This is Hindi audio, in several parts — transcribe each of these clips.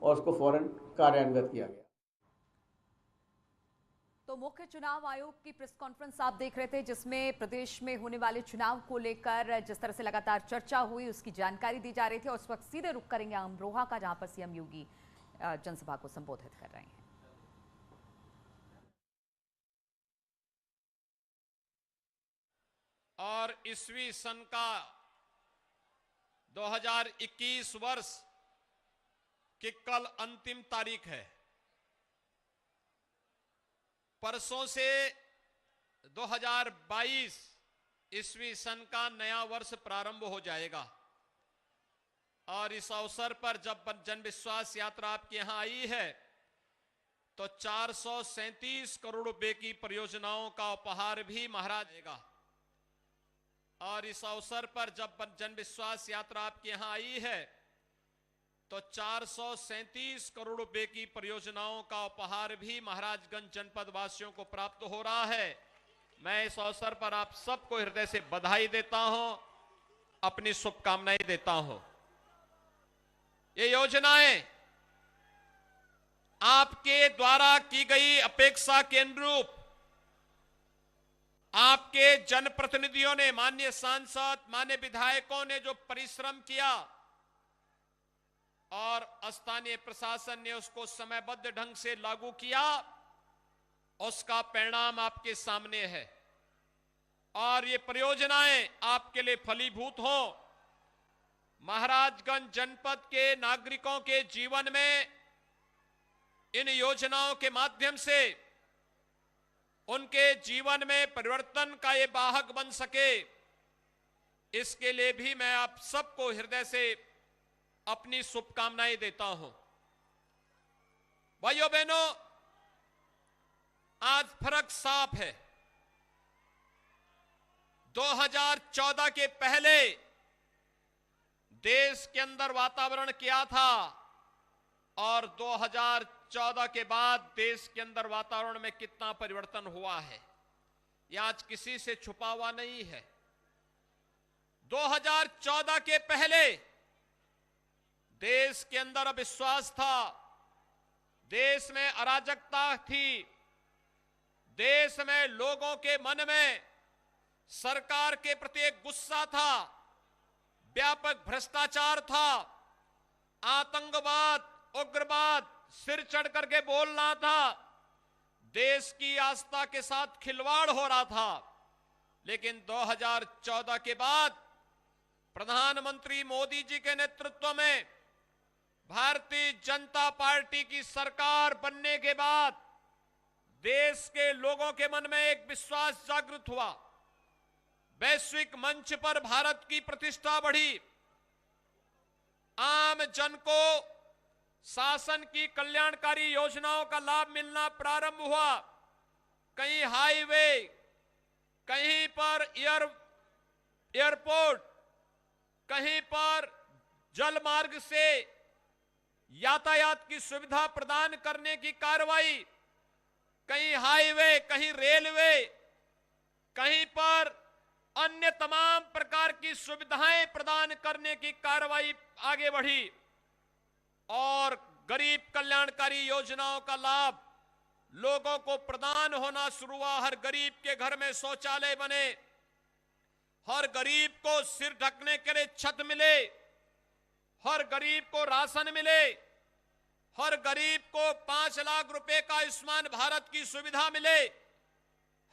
और उसको फौरन कार्यान्वित किया गया। तो मुख्य चुनाव आयोग की प्रेस कॉन्फ्रेंस आप देख रहे थे, जिसमें प्रदेश में होने वाले चुनाव को लेकर जिस तरह से लगातार चर्चा हुई उसकी जानकारी दी जा रही थी। और इस वक्त सीधे रुख करेंगे अमरोहा का, जहां पर सीएम योगी जनसभा को संबोधित कर रहे हैं। और ईस्वी सन का 2021 वर्ष की कल अंतिम तारीख है। परसों से 2022 ईस्वी सन का नया वर्ष प्रारंभ हो जाएगा। और इस अवसर पर जब जन विश्वास यात्रा आपके यहां आई है तो 437 करोड़ रुपए की परियोजनाओं का उपहार भी महाराज देगा। और इस अवसर पर जब जन विश्वास यात्रा आपके यहां आई है तो 437 करोड़ रुपए की परियोजनाओं का उपहार भी महाराजगंज जनपद वासियों को प्राप्त हो रहा है। मैं इस अवसर पर आप सबको हृदय से बधाई देता हूं, अपनी शुभकामनाएं देता हूं। ये योजनाएं आपके द्वारा की गई अपेक्षा के अनुरूप आपके जनप्रतिनिधियों ने, माननीय सांसद, माननीय विधायकों ने जो परिश्रम किया और स्थानीय प्रशासन ने उसको समयबद्ध ढंग से लागू किया, उसका परिणाम आपके सामने है। और ये परियोजनाएं आपके लिए फलीभूत हो, महाराजगंज जनपद के नागरिकों के जीवन में इन योजनाओं के माध्यम से उनके जीवन में परिवर्तन का ये वाहक बन सके, इसके लिए भी मैं आप सबको हृदय से अपनी शुभकामनाएं देता हूं। भाइयों बहनों, आज फर्क साफ है। 2014 के पहले देश के अंदर वातावरण क्या था और 2014 के बाद देश के अंदर वातावरण में कितना परिवर्तन हुआ है, यह आज किसी से छुपा हुआ नहीं है। 2014 के पहले देश के अंदर अविश्वास था, देश में अराजकता थी, देश में लोगों के मन में सरकार के प्रति एक गुस्सा था, व्यापक भ्रष्टाचार था, आतंकवाद, उग्रवाद सिर चढ़ करके बोलना था, देश की आस्था के साथ खिलवाड़ हो रहा था। लेकिन 2014 के बाद प्रधानमंत्री मोदी जी के नेतृत्व में भारतीय जनता पार्टी की सरकार बनने के बाद देश के लोगों के मन में एक विश्वास जागृत हुआ। वैश्विक मंच पर भारत की प्रतिष्ठा बढ़ी, आम जन को शासन की कल्याणकारी योजनाओं का लाभ मिलना प्रारंभ हुआ। कहीं हाईवे, कहीं पर एयरपोर्ट, कहीं पर जल मार्ग से यातायात की सुविधा प्रदान करने की कार्रवाई, कहीं हाईवे, कहीं रेलवे, कहीं पर अन्य तमाम प्रकार की सुविधाएं प्रदान करने की कार्रवाई आगे बढ़ी। और गरीब कल्याणकारी योजनाओं का लाभ लोगों को प्रदान होना शुरू हुआ। हर गरीब के घर में शौचालय बने, हर गरीब को सिर ढकने के लिए छत मिले, हर गरीब को राशन मिले, हर गरीब को 5 लाख रुपए का आयुष्मान भारत की सुविधा मिले,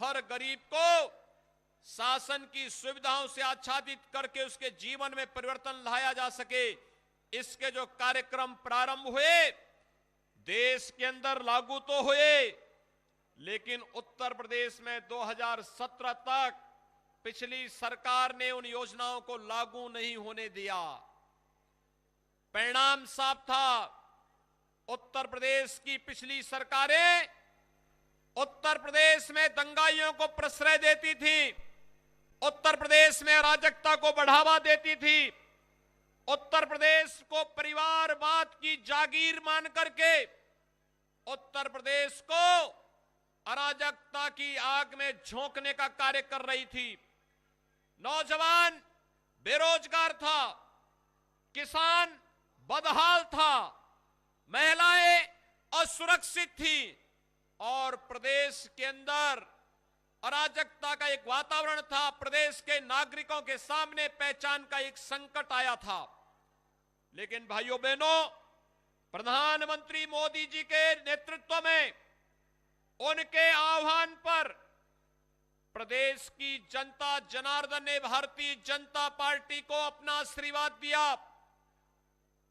हर गरीब को शासन की सुविधाओं से आच्छादित करके उसके जीवन में परिवर्तन लाया जा सके। इसके जो कार्यक्रम प्रारंभ हुए देश के अंदर लागू तो हुए, लेकिन उत्तर प्रदेश में 2017 तक पिछली सरकार ने उन योजनाओं को लागू नहीं होने दिया। परिणाम साफ था, उत्तर प्रदेश की पिछली सरकारें उत्तर प्रदेश में दंगाइयों को प्रश्रय देती थी, उत्तर प्रदेश में अराजकता को बढ़ावा देती थी, उत्तर प्रदेश को परिवारवाद की जागीर मान करके उत्तर प्रदेश को अराजकता की आग में झोंकने का कार्य कर रही थी। नौजवान बेरोजगार था, किसान बदहाल था, महिला असुरक्षित थी और प्रदेश के अंदर अराजकता का एक वातावरण था, प्रदेश के नागरिकों के सामने पहचान का एक संकट आया था। लेकिन भाइयों बहनों, प्रधानमंत्री मोदी जी के नेतृत्व में, उनके आह्वान पर प्रदेश की जनता जनार्दन ने भारतीय जनता पार्टी को अपना आशीर्वाद दिया।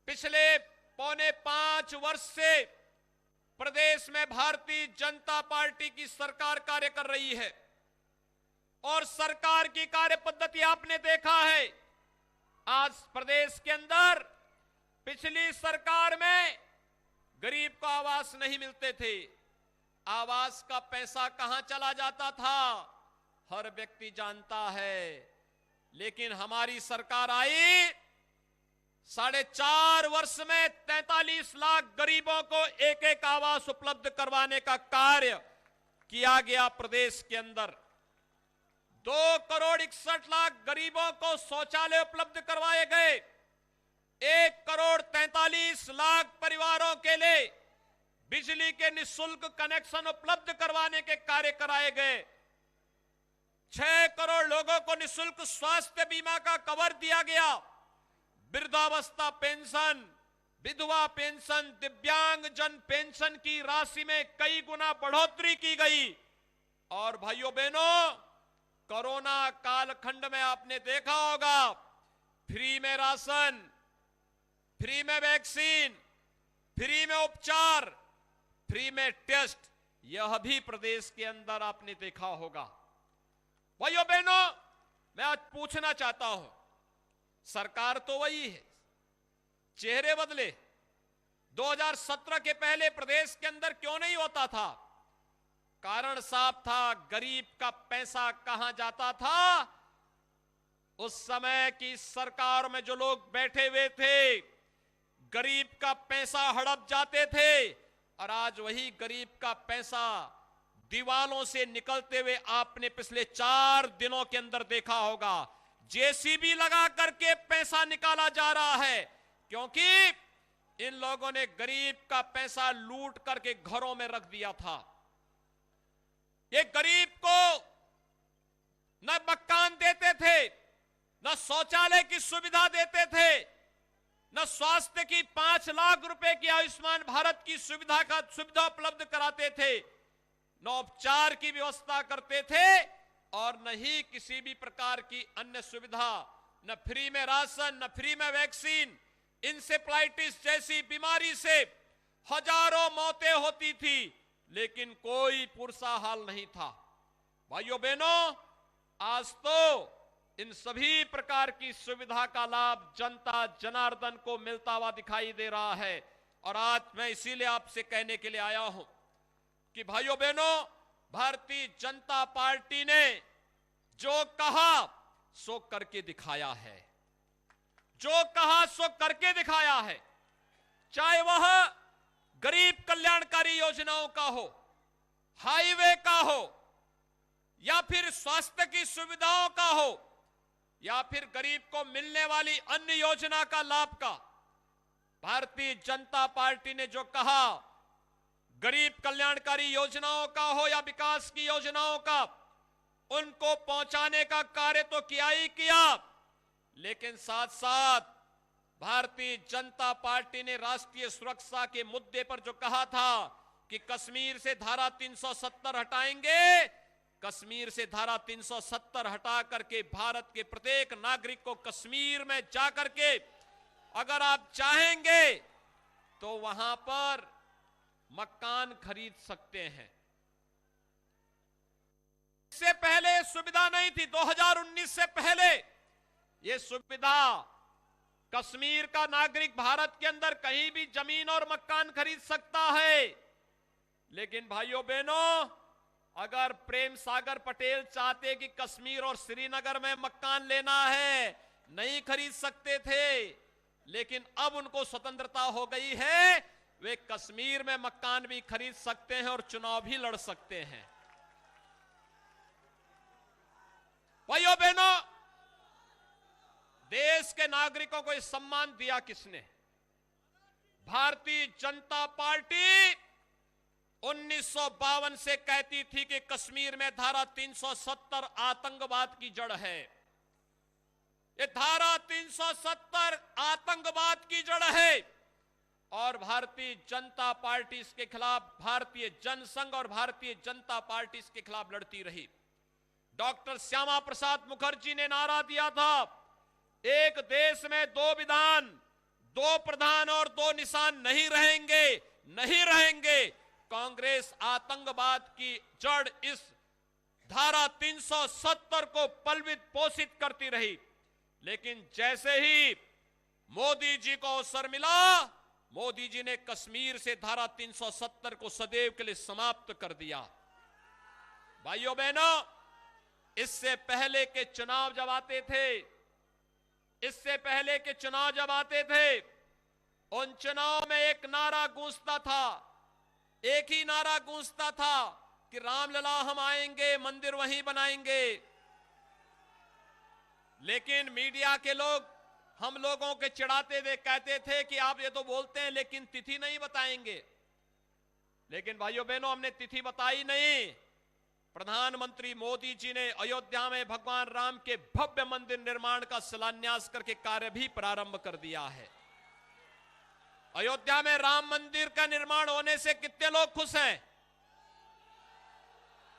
पिछले 4.25 वर्ष से प्रदेश में भारतीय जनता पार्टी की सरकार कार्य कर रही है और सरकार की कार्य पद्धति आपने देखा है। आज प्रदेश के अंदर पिछली सरकार में गरीब को आवास नहीं मिलते थे, आवास का पैसा कहां चला जाता था हर व्यक्ति जानता है। लेकिन हमारी सरकार आई, 4.5 वर्ष में 43 लाख गरीबों को एक एक आवास उपलब्ध करवाने का कार्य किया गया। प्रदेश के अंदर 2 करोड़ 61 लाख गरीबों को शौचालय उपलब्ध करवाए गए। 1 करोड़ 43 लाख परिवारों के लिए बिजली के निःशुल्क कनेक्शन उपलब्ध करवाने के कार्य कराए गए। 6 करोड़ लोगों को निःशुल्क स्वास्थ्य बीमा का कवर दिया गया। वृद्धावस्था पेंशन, विधवा पेंशन, दिव्यांग जन पेंशन की राशि में कई गुना बढ़ोतरी की गई। और भाइयों बहनों, कोरोना कालखंड में आपने देखा होगा, फ्री में राशन, फ्री में वैक्सीन, फ्री में उपचार, फ्री में टेस्ट, यह भी प्रदेश के अंदर आपने देखा होगा। भाइयों बहनों, मैं आज पूछना चाहता हूं, सरकार तो वही है, चेहरे बदले। 2017 के पहले प्रदेश के अंदर क्यों नहीं होता था? कारण साफ था, गरीब का पैसा कहां जाता था। उस समय की सरकार में जो लोग बैठे हुए थे, गरीब का पैसा हड़प जाते थे और आज वही गरीब का पैसा दीवालों से निकलते हुए आपने पिछले 4 दिनों के अंदर देखा होगा। जेसीबी लगा करके पैसा निकाला जा रहा है, क्योंकि इन लोगों ने गरीब का पैसा लूट करके घरों में रख दिया था। ये गरीब को न मकान देते थे, न शौचालय की सुविधा देते थे, न स्वास्थ्य की 5 लाख रुपए की आयुष्मान भारत की सुविधा उपलब्ध कराते थे, न उपचार की व्यवस्था करते थे और न ही किसी भी प्रकार की अन्य सुविधा, न फ्री में राशन, न फ्री में वैक्सीन। इंसेफ्लाइटिस जैसी बीमारी से हजारों मौतें होती थी, लेकिन कोई पुरसा हाल नहीं था। भाइयों बहनों, आज तो इन सभी प्रकार की सुविधा का लाभ जनता जनार्दन को मिलता हुआ दिखाई दे रहा है। और आज मैं इसीलिए आपसे कहने के लिए आया हूं कि भाइयों बहनों, भारतीय जनता पार्टी ने जो कहा सो करके दिखाया है, जो कहा सो करके दिखाया है। चाहे वह गरीब कल्याणकारी योजनाओं का हो, हाईवे का हो, या फिर स्वास्थ्य की सुविधाओं का हो, या फिर गरीब को मिलने वाली अन्य योजना का लाभ का, भारतीय जनता पार्टी ने जो कहा, गरीब कल्याणकारी योजनाओं का हो या विकास की योजनाओं का, उनको पहुंचाने का कार्य तो किया ही किया, लेकिन साथ साथ भारतीय जनता पार्टी ने राष्ट्रीय सुरक्षा के मुद्दे पर जो कहा था कि कश्मीर से धारा 370 हटाएंगे, कश्मीर से धारा 370 हटा करके भारत के प्रत्येक नागरिक को कश्मीर में जाकर के अगर आप चाहेंगे तो वहां पर मकान खरीद सकते हैं। इससे पहले सुविधा नहीं थी। 2019 से पहले यह सुविधा, कश्मीर का नागरिक भारत के अंदर कहीं भी जमीन और मकान खरीद सकता है। लेकिन भाइयों बहनों, अगर प्रेम सागर पटेल चाहते कि कश्मीर और श्रीनगर में मकान लेना है, नहीं खरीद सकते थे। लेकिन अब उनको स्वतंत्रता हो गई है, वे कश्मीर में मकान भी खरीद सकते हैं और चुनाव भी लड़ सकते हैं। भाइयों बहनों, देश के नागरिकों को इस सम्मान दिया किसने? भारतीय जनता पार्टी 1952 से कहती थी कि कश्मीर में धारा 370 आतंकवाद की जड़ है। ये धारा 370 आतंकवाद की जड़ है और भारतीय जनता पार्टी इसके खिलाफ, भारतीय जनसंघ और भारतीय जनता पार्टी इसके खिलाफ लड़ती रही। डॉक्टर श्यामा प्रसाद मुखर्जी ने नारा दिया था, एक देश में दो विधान, दो प्रधान और दो निशान नहीं रहेंगे, नहीं रहेंगे। कांग्रेस आतंकवाद की जड़ इस धारा 370 को पलवित पोषित करती रही, लेकिन जैसे ही मोदी जी को अवसर मिला, मोदी जी ने कश्मीर से धारा 370 को सदैव के लिए समाप्त कर दिया। भाइयों बहनों, इससे पहले के चुनाव जब आते थे, इससे पहले के चुनाव जब आते थे, उन चुनाव में एक नारा गूंजता था, एक ही नारा गूंजता था कि रामलला हम आएंगे, मंदिर वहीं बनाएंगे। लेकिन मीडिया के लोग हम लोगों के चिढ़ाते हुए कहते थे कि आप ये तो बोलते हैं लेकिन तिथि नहीं बताएंगे। लेकिन भाइयों बहनों, हमने तिथि बताई नहीं। प्रधानमंत्री मोदी जी ने अयोध्या में भगवान राम के भव्य मंदिर निर्माण का शिलान्यास करके कार्य भी प्रारंभ कर दिया है। अयोध्या में राम मंदिर का निर्माण होने से कितने लोग खुश हैं?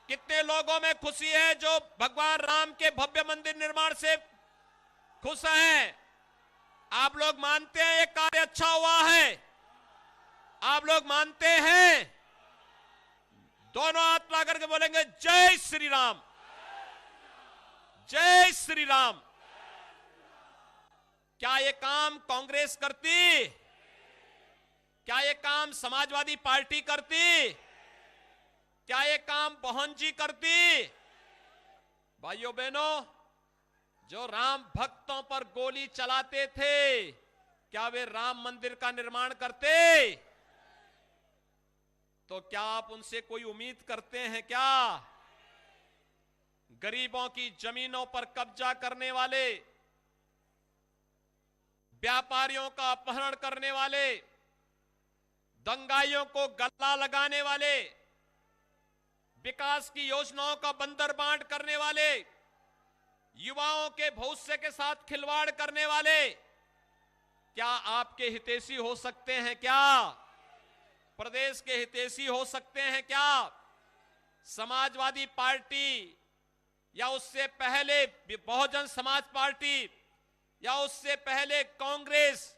कितने लोगों में खुशी है जो भगवान राम के भव्य मंदिर निर्माण से खुश हैं? आप लोग मानते हैं ये कार्य अच्छा हुआ है? आप लोग मानते हैं? दोनों हाथ ला करके बोलेंगे जय श्री राम, जय श्री राम। क्या ये काम कांग्रेस करती? क्या ये काम समाजवादी पार्टी करती? क्या ये काम बहन जी करती? भाइयों बहनों, जो राम भक्तों पर गोली चलाते थे, क्या वे राम मंदिर का निर्माण करते? तो क्या आप उनसे कोई उम्मीद करते हैं क्या? गरीबों की जमीनों पर कब्जा करने वाले, व्यापारियों का अपहरण करने वाले, दंगाइयों को गला लगाने वाले, विकास की योजनाओं का बंदर बांट करने वाले, युवाओं के भविष्य के साथ खिलवाड़ करने वाले, क्या आपके हितैषी हो सकते हैं क्या? प्रदेश के हितैषी हो सकते हैं क्या? समाजवादी पार्टी या उससे पहले बहुजन समाज पार्टी या उससे पहले कांग्रेस,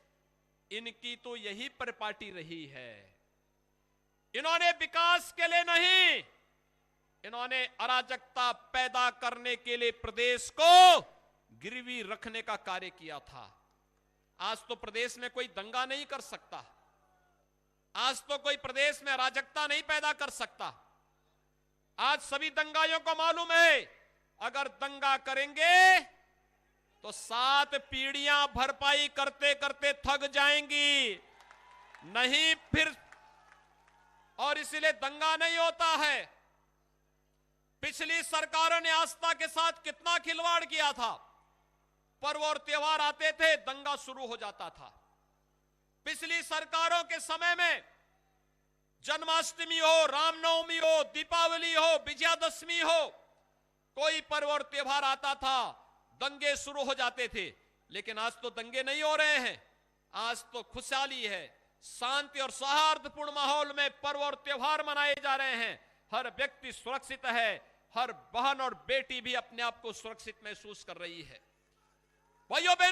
इनकी तो यही परिपाटी रही है। इन्होंने विकास के लिए नहीं, इन्होंने अराजकता पैदा करने के लिए प्रदेश को गिरवी रखने का कार्य किया था। आज तो प्रदेश में कोई दंगा नहीं कर सकता, आज तो कोई प्रदेश में अराजकता नहीं पैदा कर सकता। आज सभी दंगाइयों को मालूम है, अगर दंगा करेंगे तो 7 पीढ़ियां भरपाई करते करते थक जाएंगी, नहीं फिर, और इसलिए दंगा नहीं होता है। पिछली सरकारों ने आस्था के साथ कितना खिलवाड़ किया था। पर्व और त्योहार आते थे, दंगा शुरू हो जाता था। पिछली सरकारों के समय में जन्माष्टमी हो, रामनवमी हो, दीपावली हो, विजयादशमी हो, कोई पर्व और त्योहार आता था, दंगे शुरू हो जाते थे। लेकिन आज तो दंगे नहीं हो रहे हैं, आज तो खुशहाली है, शांति और सौहार्दपूर्ण माहौल में पर्व और त्योहार मनाए जा रहे हैं। हर व्यक्ति सुरक्षित है, हर बहन और बेटी भी अपने आप को सुरक्षित महसूस कर रही है। भाइयों बहनों,